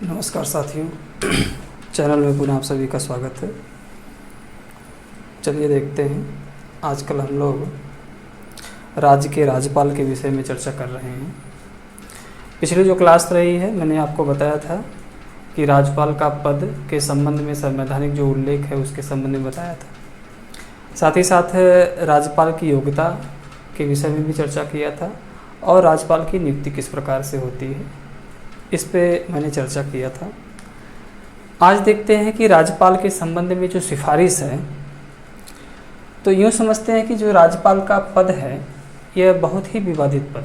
नमस्कार साथियों, चैनल में पुनः आप सभी का स्वागत है। चलिए देखते हैं, आजकल हम लोग राज्य के राज्यपाल के विषय में चर्चा कर रहे हैं। पिछली जो क्लास रही है मैंने आपको बताया था कि राज्यपाल का पद के संबंध में संवैधानिक जो उल्लेख है उसके संबंध में बताया था। साथ ही साथ राज्यपाल की योग्यता के विषय में भी चर्चा किया था और राज्यपाल की नियुक्ति किस प्रकार से होती है इस पे मैंने चर्चा किया था। आज देखते हैं कि राज्यपाल के संबंध में जो सिफारिश है, तो यूँ समझते हैं कि जो राज्यपाल का पद है यह बहुत ही विवादित पद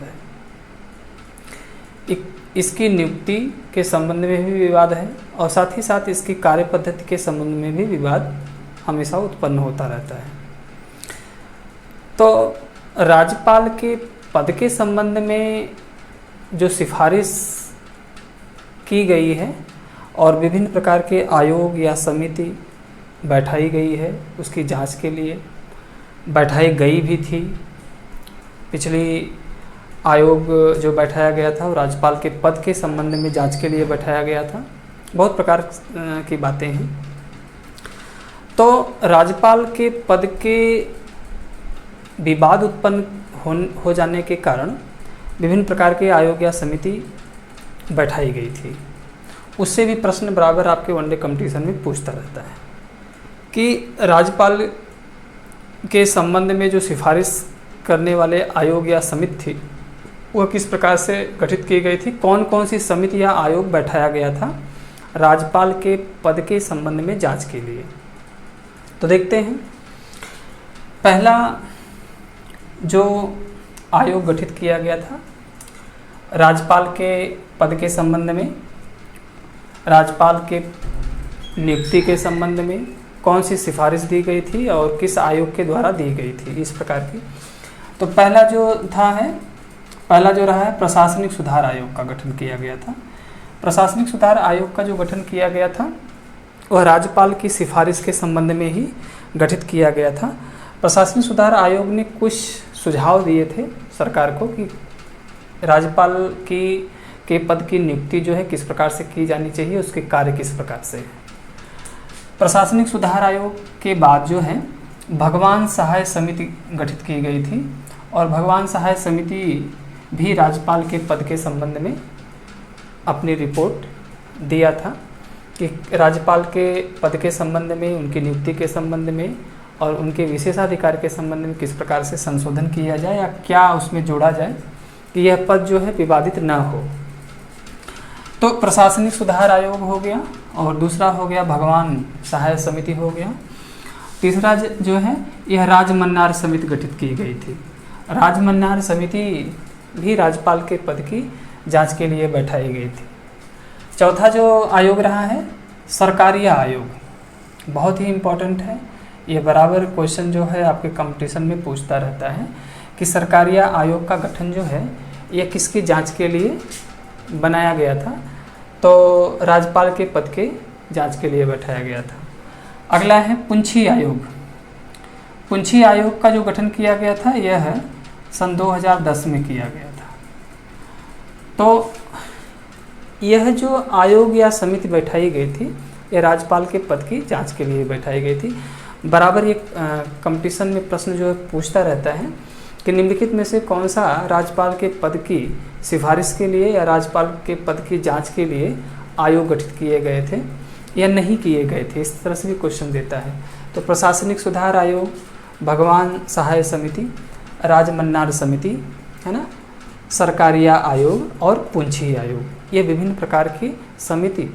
है। इसकी नियुक्ति के संबंध में भी विवाद है और साथ ही साथ इसकी कार्य पद्धति के संबंध में भी विवाद हमेशा उत्पन्न होता रहता है। तो राज्यपाल के पद के संबंध में जो सिफारिश की गई है और विभिन्न प्रकार के आयोग या समिति बैठाई गई है, उसकी जांच के लिए बैठाई गई भी थी। पिछली आयोग जो बैठाया गया था वो राज्यपाल के पद के संबंध में जांच के लिए बैठाया गया था। बहुत प्रकार की बातें हैं। तो राज्यपाल के पद के विवाद उत्पन्न हो जाने के कारण विभिन्न प्रकार के आयोग या समिति बैठाई गई थी। उससे भी प्रश्न बराबर आपके वनडे कंपटीशन में पूछता रहता है कि राज्यपाल के संबंध में जो सिफारिश करने वाले आयोग या समिति थी वह किस प्रकार से गठित की गई थी, कौन कौन सी समिति या आयोग बैठाया गया था राज्यपाल के पद के संबंध में जांच के लिए। तो देखते हैं, पहला जो आयोग गठित किया गया था राज्यपाल के पद के संबंध में, राज्यपाल के नियुक्ति के संबंध में कौन सी सिफारिश दी गई थी और किस आयोग के द्वारा दी गई थी, इस प्रकार की। तो पहला जो रहा है प्रशासनिक सुधार आयोग का गठन किया गया था। प्रशासनिक सुधार आयोग का जो गठन किया गया था वह राज्यपाल की सिफारिश के संबंध में ही गठित किया गया था। प्रशासनिक सुधार आयोग ने कुछ सुझाव दिए थे सरकार को कि राज्यपाल के पद की नियुक्ति जो है किस प्रकार से की जानी चाहिए, उसके कार्य किस प्रकार से। प्रशासनिक सुधार आयोग के बाद जो है भगवान सहाय समिति गठित की गई थी और भगवान सहाय समिति भी राज्यपाल के पद के संबंध में अपनी रिपोर्ट दिया था कि राज्यपाल के पद के संबंध में, उनकी नियुक्ति के संबंध में और उनके विशेषाधिकार के संबंध में किस प्रकार से संशोधन किया जाए या क्या उसमें जोड़ा जाए कि यह पद जो है विवादित न हो। तो प्रशासनिक सुधार आयोग हो गया और दूसरा हो गया भगवान सहाय समिति हो गया। तीसरा जो है यह राजमन्नार समिति गठित की गई थी। राजमन्नार समिति भी राज्यपाल के पद की जांच के लिए बैठाई गई थी। चौथा जो आयोग रहा है सरकारिया आयोग, बहुत ही इम्पोर्टेंट है। ये बराबर क्वेश्चन जो है आपके कंपटीशन में पूछता रहता है कि सरकारिया आयोग का गठन जो है यह किसकी जांच के लिए बनाया गया था। तो राज्यपाल के पद के जांच के लिए बैठाया गया था। अगला है पुंछी आयोग। पुंछी आयोग का जो गठन किया गया था यह सन 2010 में किया गया था। तो यह जो आयोग या समिति बैठाई गई थी यह राज्यपाल के पद की जांच के लिए बैठाई गई थी। बराबर ये कंपटीशन में प्रश्न जो है पूछता रहता है कि निम्नलिखित में से कौन सा राज्यपाल के पद की सिफारिश के लिए या राज्यपाल के पद की जांच के लिए आयोग गठित किए गए थे या नहीं किए गए थे, इस तरह से भी क्वेश्चन देता है। तो प्रशासनिक सुधार आयोग, भगवान सहाय समिति, राजमन्नार समिति है ना, सरकारिया आयोग और पुंछी आयोग, ये विभिन्न प्रकार की समिति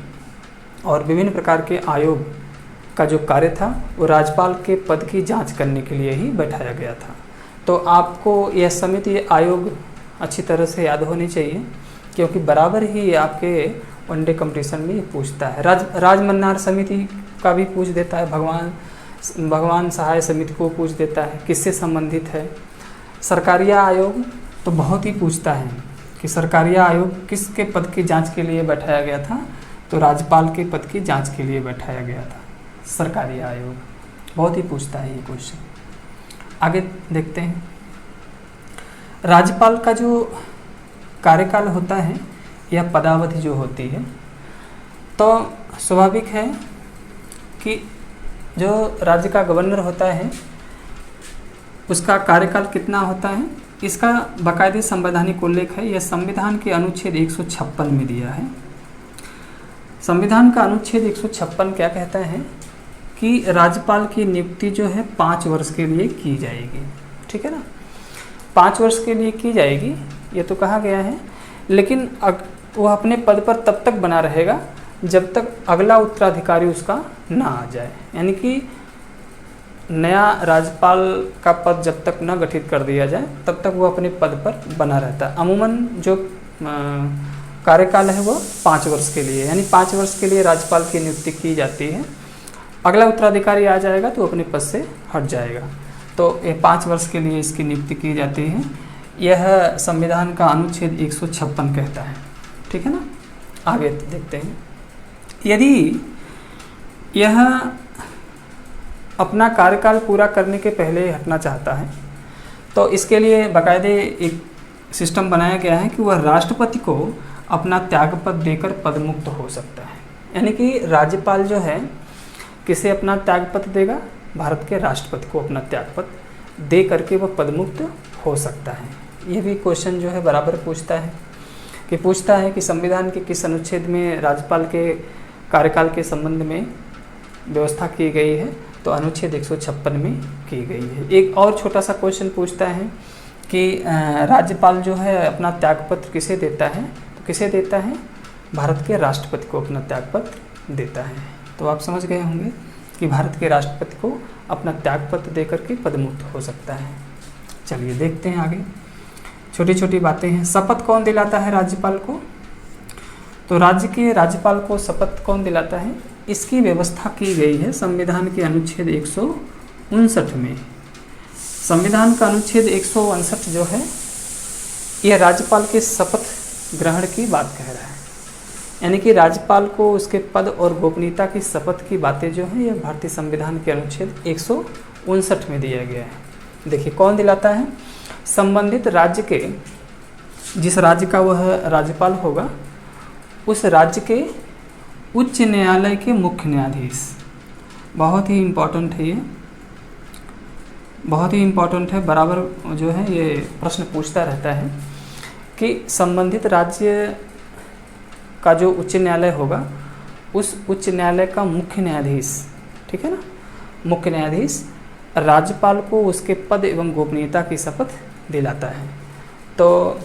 और विभिन्न प्रकार के आयोग का जो कार्य था वो राज्यपाल के पद की जांच करने के लिए ही बैठाया गया था। तो आपको यह समिति आयोग अच्छी तरह से याद होनी चाहिए क्योंकि बराबर ही आपके वनडे कंपटीशन में ये पूछता है। राजमन्नार समिति का भी पूछ देता है, भगवान सहाय समिति को पूछ देता है किससे संबंधित है। सरकारिया आयोग तो बहुत ही पूछता है कि सरकारिया आयोग किसके पद की जांच के लिए बैठाया गया था, तो राज्यपाल के पद की जांच के लिए बैठाया गया था सरकारिया आयोग। बहुत ही पूछता है ये क्वेश्चन। आगे देखते हैं, राज्यपाल का जो कार्यकाल होता है या पदावधि जो होती है तो स्वाभाविक है कि जो राज्य का गवर्नर होता है उसका कार्यकाल कितना होता है, इसका बाकायदे संवैधानिक उल्लेख है। यह संविधान के अनुच्छेद 156 में दिया है। संविधान का अनुच्छेद 156 क्या कहता है कि राज्यपाल की नियुक्ति जो है 5 वर्ष के लिए की जाएगी, ठीक है ना, 5 वर्ष के लिए की जाएगी, ये तो कहा गया है। लेकिन वह अपने पद पर तब तक बना रहेगा जब तक अगला उत्तराधिकारी उसका ना आ जाए, यानी कि नया राज्यपाल का पद जब तक न गठित कर दिया जाए तब तक वो अपने पद पर बना रहता है। अमूमन जो कार्यकाल है वो 5 वर्ष के लिए, यानी 5 वर्ष के लिए राज्यपाल की नियुक्ति की जाती है। अगला उत्तराधिकारी आ जाएगा तो अपने पद से हट जाएगा। तो ये 5 वर्ष के लिए इसकी नियुक्ति की जाती है। यह संविधान का अनुच्छेद 156 कहता है, ठीक है ना। आगे देखते हैं। यदि यह अपना कार्यकाल पूरा करने के पहले हटना चाहता है तो इसके लिए बाकायदे एक सिस्टम बनाया गया है कि वह राष्ट्रपति को अपना त्यागपत्र देकर पदमुक्त हो सकता है। यानी कि राज्यपाल जो है किसे अपना त्यागपत्र देगा, भारत के राष्ट्रपति को अपना त्यागपत्र दे करके वह पदमुक्त हो सकता है। ये भी क्वेश्चन जो है बराबर पूछता है कि संविधान के किस अनुच्छेद में राज्यपाल के कार्यकाल के संबंध में व्यवस्था की गई है, तो अनुच्छेद 156 में की गई है। एक और छोटा सा क्वेश्चन पूछता है कि राज्यपाल जो है अपना त्यागपत्र किसे देता है, तो किसे देता है, भारत के राष्ट्रपति को अपना त्यागपत्र देता है। तो आप समझ गए होंगे कि भारत के राष्ट्रपति को अपना त्यागपत्र दे करके पदमुक्त हो सकता है। चलिए देखते हैं आगे, छोटी छोटी बातें हैं। शपथ कौन दिलाता है राज्यपाल को, तो राज्य के राज्यपाल को शपथ कौन दिलाता है, इसकी व्यवस्था की गई है संविधान के अनुच्छेद 159 में। संविधान का अनुच्छेद 159 जो है यह राज्यपाल के शपथ ग्रहण की बात कह रहा है, यानी कि राज्यपाल को उसके पद और गोपनीयता की शपथ की बातें जो हैं यह भारतीय संविधान के अनुच्छेद 159 में दिया गया है। देखिए कौन दिलाता है, संबंधित राज्य के, जिस राज्य का वह राज्यपाल होगा उस राज्य के उच्च न्यायालय के मुख्य न्यायाधीश। बहुत ही इम्पोर्टेंट है ये, बहुत ही इम्पोर्टेंट है, बराबर जो है ये प्रश्न पूछता रहता है कि संबंधित राज्य का जो उच्च न्यायालय होगा उस उच्च न्यायालय का मुख्य न्यायाधीश, ठीक है ना, मुख्य न्यायाधीश राज्यपाल को उसके पद एवं गोपनीयता की शपथ दिलाता है। तो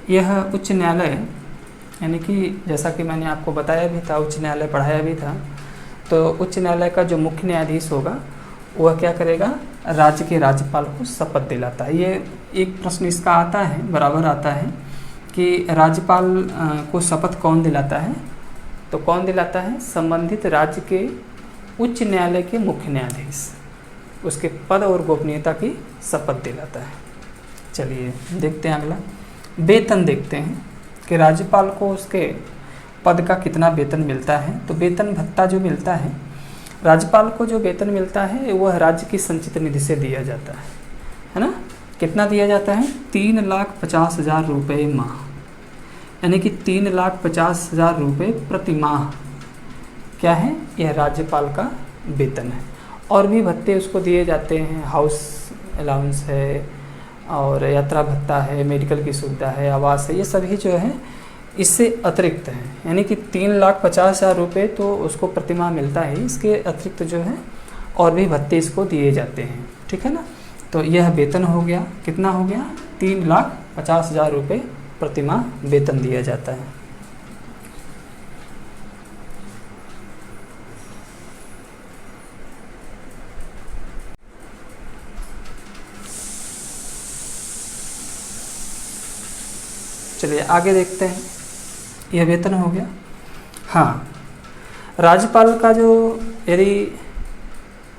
यह उच्च न्यायालय, यानी कि जैसा कि मैंने आपको बताया भी था, उच्च न्यायालय पढ़ाया भी था, तो उच्च न्यायालय का जो मुख्य न्यायाधीश होगा वह क्या करेगा, राज्य के राज्यपाल को शपथ दिलाता है। ये एक प्रश्न इसका आता है, बराबर आता है कि राज्यपाल को शपथ कौन दिलाता है, तो कौन दिलाता है, संबंधित राज्य के उच्च न्यायालय के मुख्य न्यायाधीश उसके पद और गोपनीयता की शपथ दिलाता है। चलिए देखते हैं अगला, वेतन देखते हैं कि राज्यपाल को उसके पद का कितना वेतन मिलता है। तो वेतन भत्ता जो मिलता है, राज्यपाल को जो वेतन मिलता है वह राज्य की संचित निधि से दिया जाता है ना। कितना दिया जाता है, 3,50,000 रुपये माह, यानी कि 3,50,000 रुपये प्रति माह क्या है, यह राज्यपाल का वेतन है। और भी भत्ते उसको दिए जाते हैं, हाउस अलाउंस है और यात्रा भत्ता है, मेडिकल की सुविधा है, आवास है, ये सभी जो है इससे अतिरिक्त है। यानी कि 3,50,000 रुपये तो उसको प्रतिमाह मिलता है, इसके अतिरिक्त जो है और भी भत्ते इसको दिए जाते हैं, ठीक है ना। तो यह वेतन हो गया, कितना हो गया, 3,50,000 रुपये प्रतिमाह वेतन दिया जाता है। चलिए आगे देखते हैं, यह वेतन हो गया। हाँ, राज्यपाल का जो, यदि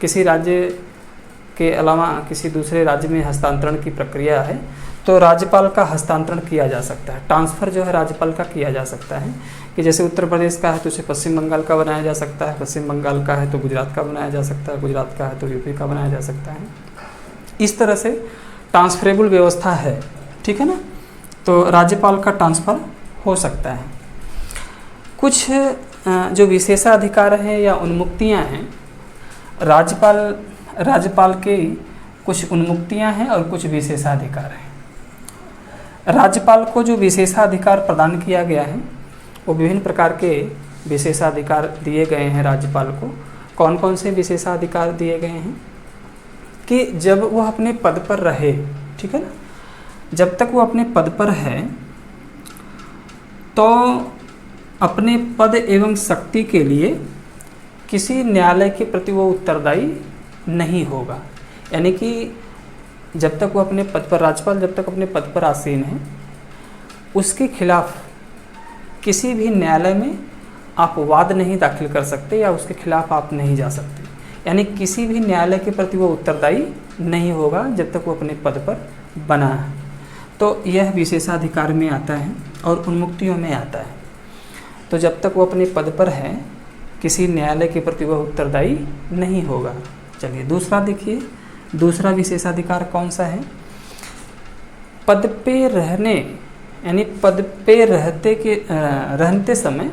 किसी राज्य के अलावा किसी दूसरे राज्य में हस्तांतरण की प्रक्रिया है तो राज्यपाल का हस्तांतरण किया जा सकता है, ट्रांसफ़र जो है राज्यपाल का किया जा सकता है। कि जैसे उत्तर प्रदेश का है तो उसे पश्चिम बंगाल का बनाया जा सकता है, पश्चिम बंगाल का है तो गुजरात का बनाया जा सकता है, गुजरात का है तो यूपी का बनाया जा सकता है। इस तरह से ट्रांसफरेबल व्यवस्था है, ठीक है ना। तो राज्यपाल का ट्रांसफ़र हो सकता है। कुछ जो विशेषाधिकार हैं या उन्मुक्तियां हैं, राज्यपाल के कुछ उन्मुक्तियां हैं और कुछ विशेषाधिकार हैं। राज्यपाल को जो विशेषाधिकार प्रदान किया गया है वो विभिन्न प्रकार के विशेषाधिकार दिए गए हैं राज्यपाल को। कौन कौन से विशेषाधिकार दिए गए हैं कि जब वह अपने पद पर रहे, ठीक है ना, जब तक वो अपने पद पर है तो अपने पद एवं शक्ति के लिए किसी न्यायालय के प्रति वो उत्तरदायी नहीं होगा। यानी कि जब तक वो अपने पद पर, राज्यपाल जब तक अपने पद पर आसीन है, उसके खिलाफ किसी भी न्यायालय में आप वाद नहीं दाखिल कर सकते या उसके खिलाफ आप नहीं जा सकते। यानी किसी भी न्यायालय के प्रति वो उत्तरदायी नहीं होगा जब तक वो अपने पद पर बना है। तो यह विशेषाधिकार में आता है और उन्मुक्तियों में आता है। तो जब तक वो अपने पद पर है किसी न्यायालय के प्रति वह उत्तरदायी नहीं होगा। चलिए दूसरा देखिए, दूसरा विशेषाधिकार कौन सा है? पद पे रहने, यानी पद पे रहते समय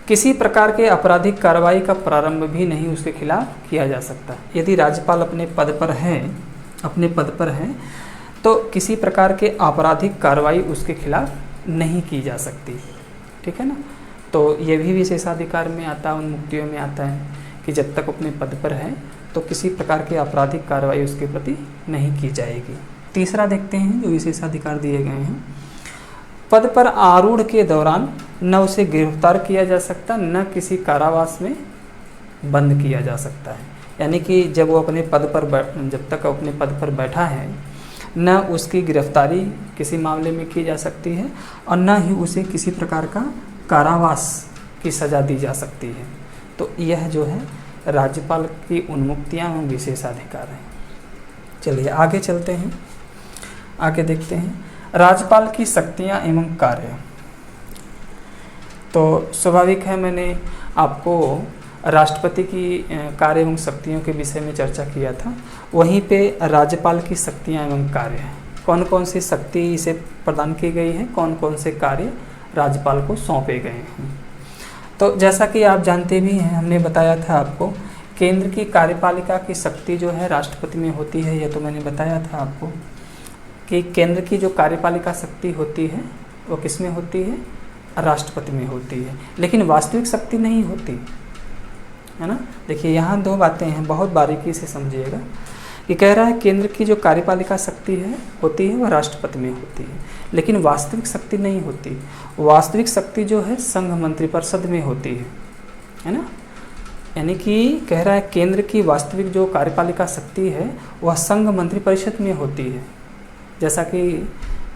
किसी प्रकार के आपराधिक कार्रवाई का प्रारंभ भी नहीं उसके खिलाफ किया जा सकता। यदि राज्यपाल अपने पद पर है तो किसी प्रकार के आपराधिक कार्रवाई उसके खिलाफ नहीं की जा सकती, ठीक है ना। तो ये भी विशेषाधिकार में आता है, उन्मुक्तियों में आता है कि जब तक अपने पद पर है तो किसी प्रकार की आपराधिक कार्रवाई उसके प्रति नहीं की जाएगी। तीसरा देखते हैं जो विशेषाधिकार दिए गए हैं, पद पर आरूढ़ के दौरान न उसे गिरफ्तार किया जा सकता, न किसी कारावास में बंद किया जा सकता है। यानी कि जब वो अपने पद पर जब तक अपने पद पर बैठा है न उसकी गिरफ्तारी किसी मामले में की जा सकती है और न ही उसे किसी प्रकार का कारावास की सज़ा दी जा सकती है। तो यह जो है राज्यपाल की उन्मुक्तियां एवं विशेषाधिकार हैं। चलिए आगे चलते हैं, आगे देखते हैं राज्यपाल की शक्तियां एवं कार्य। तो स्वाभाविक है, मैंने आपको राष्ट्रपति की कार्य एवं शक्तियों के विषय में चर्चा किया था। वहीं पे राज्यपाल की शक्तियां एवं कार्य हैं, कौन कौन सी शक्ति इसे प्रदान की गई है, कौन कौन से कार्य राज्यपाल को सौंपे गए हैं। तो जैसा कि आप जानते भी हैं, हमने बताया था आपको, केंद्र की कार्यपालिका की शक्ति जो है राष्ट्रपति में होती है। यह तो मैंने बताया था आपको कि केंद्र की जो कार्यपालिका शक्ति होती है वो किस में होती है? राष्ट्रपति में होती है, लेकिन वास्तविक शक्ति नहीं होती है ना। देखिए यहाँ दो बातें हैं, बहुत बारीकी से समझिएगा कि कह रहा है केंद्र की जो कार्यपालिका शक्ति होती है वह राष्ट्रपति में होती है, लेकिन वास्तविक शक्ति नहीं होती। वास्तविक शक्ति जो है संघ मंत्रिपरिषद में होती है ना। यानी कि कह रहा है केंद्र की वास्तविक जो कार्यपालिका शक्ति है वह संघ मंत्रिपरिषद में होती है। जैसा कि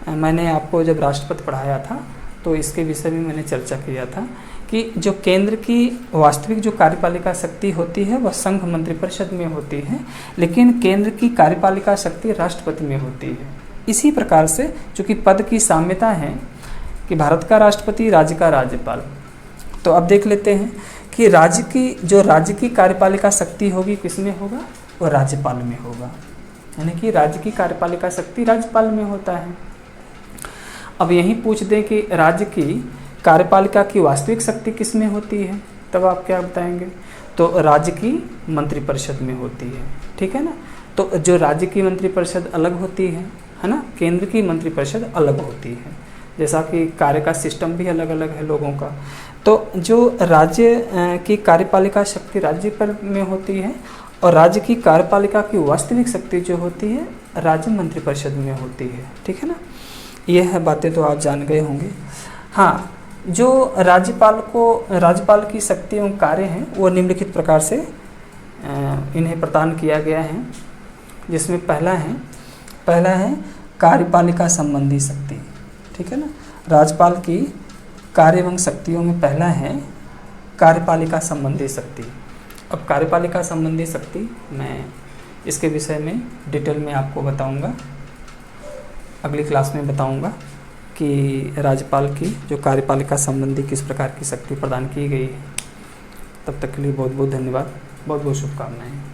मैंने आपको जब राष्ट्रपति पढ़ाया था तो इसके विषय में मैंने चर्चा किया था कि जो केंद्र की वास्तविक जो कार्यपालिका शक्ति होती है वह संघ मंत्रिपरिषद में होती है, लेकिन केंद्र की कार्यपालिका शक्ति राष्ट्रपति में होती है। इसी प्रकार से चूँकि पद की साम्यता है कि भारत का राष्ट्रपति, राज्य का राज्यपाल, तो अब देख लेते हैं कि राज्य की कार्यपालिका शक्ति होगी किसमें होगा? वो राज्यपाल में होगा। यानी कि राज्य की कार्यपालिका शक्ति राज्यपाल में होता है। अब यहीं पूछ दें कि राज्य की कार्यपालिका की वास्तविक शक्ति किस में होती है, तब आप क्या बताएंगे? तो राज्य की मंत्रिपरिषद में होती है, ठीक है ना। तो जो राज्य की मंत्रिपरिषद अलग होती है ना, केंद्र की मंत्रिपरिषद अलग होती है। जैसा कि कार्य का सिस्टम भी अलग अलग है लोगों का। तो जो राज्य की कार्यपालिका शक्ति राज्यपाल में होती है और राज्य की कार्यपालिका की वास्तविक शक्ति जो होती है राज्य मंत्रिपरिषद में होती है, ठीक है ना। यह बातें तो आप जान गए होंगे। हाँ, जो राज्यपाल की शक्ति एवं कार्य हैं वो निम्नलिखित प्रकार से इन्हें प्रदान किया गया है, जिसमें पहला है कार्यपालिका संबंधी शक्ति, ठीक है ना। राज्यपाल की कार्य एवं शक्तियों में पहला है कार्यपालिका संबंधी शक्ति। अब कार्यपालिका संबंधी शक्ति मैं इसके विषय में डिटेल में आपको बताऊंगा, अगली क्लास में बताऊंगा कि राज्यपाल की जो कार्यपालिका संबंधी किस प्रकार की शक्ति प्रदान की गई है। तब तक के लिए बहुत बहुत धन्यवाद, बहुत बहुत शुभकामनाएं।